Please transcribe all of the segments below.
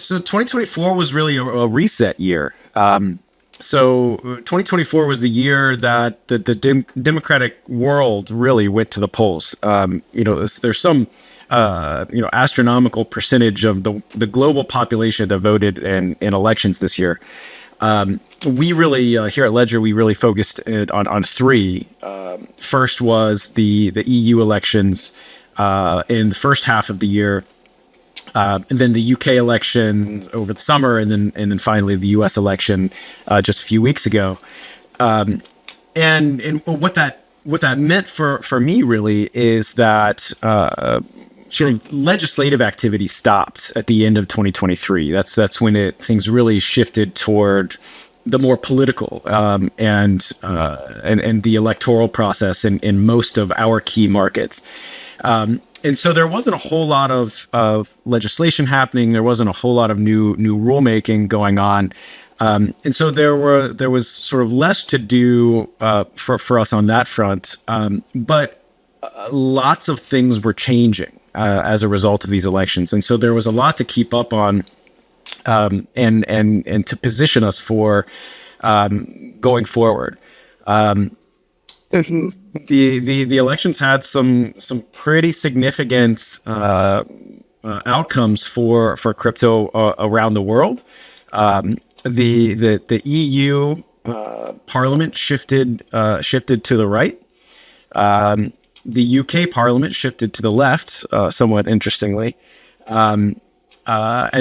So 2024 was really a reset year. So 2024 was the year that the democratic world really went to the polls. There's some astronomical percentage of the global population that voted in elections this year. We really here at Ledger, we really focused on three. First was the EU elections in the first half of the year. And then the UK election over the summer, and then finally the US election just a few weeks ago. And what that meant for me really is that sort of legislative activity stopped at the end of 2023. That's when things really shifted toward the more political and the electoral process in most of our key markets. And so there wasn't a whole lot of legislation happening. There wasn't a whole lot of new rulemaking going on. And so there was sort of less to do for us on that front. But lots of things were changing as a result of these elections. And so there was a lot to keep up on and to position us for going forward. The elections had some pretty significant outcomes for crypto around the world. The EU Parliament shifted to the right. The UK Parliament shifted to the left, somewhat interestingly. And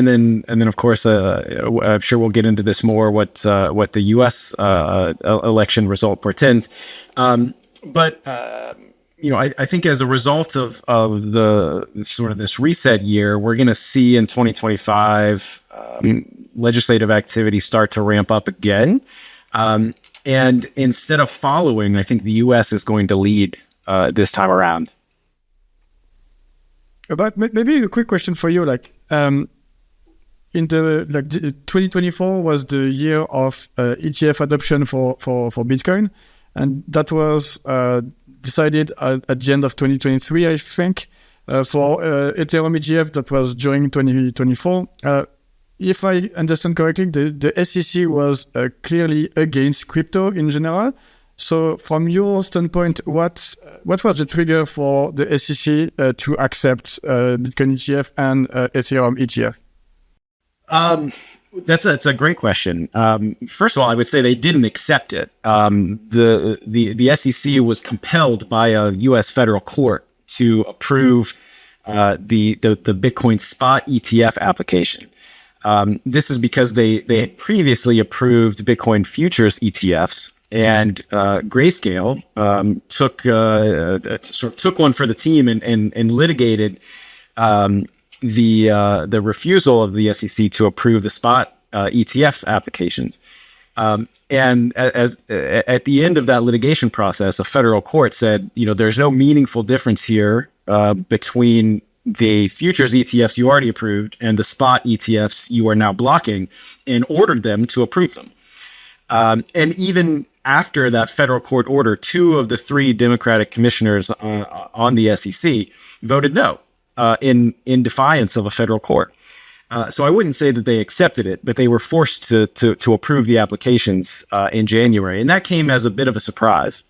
then of course, I'm sure we'll get into this more. What the U.S. Election result portends, but I think as a result of the sort of this reset year, we're going to see in 2025 legislative activity start to ramp up again, and instead of following, I think the U.S. is going to lead this time around. But maybe a quick question for you, in the 2024 was the year of ETF adoption for Bitcoin, and that was decided at the end of 2023, I think, for Ethereum ETF that was during 2024. If I understand correctly, the SEC was clearly against crypto in general. So from your standpoint, what was the trigger for the SEC to accept Bitcoin ETF and Ethereum ETF? That's a great question. First of all, I would say they didn't accept it. The SEC was compelled by a U.S. federal court to approve the Bitcoin spot ETF application. This is because they had previously approved Bitcoin futures ETFs. And Grayscale took one for the team and litigated the refusal of the SEC to approve the spot ETF applications. And at the end of that litigation process, a federal court said, there's no meaningful difference here between the futures ETFs you already approved and the spot ETFs you are now blocking, and ordered them to approve them. And even after that federal court order, 2 of the 3 Democratic commissioners on the SEC voted no in defiance of a federal court. So I wouldn't say that they accepted it, but they were forced to approve the applications in January. And that came as a bit of a surprise.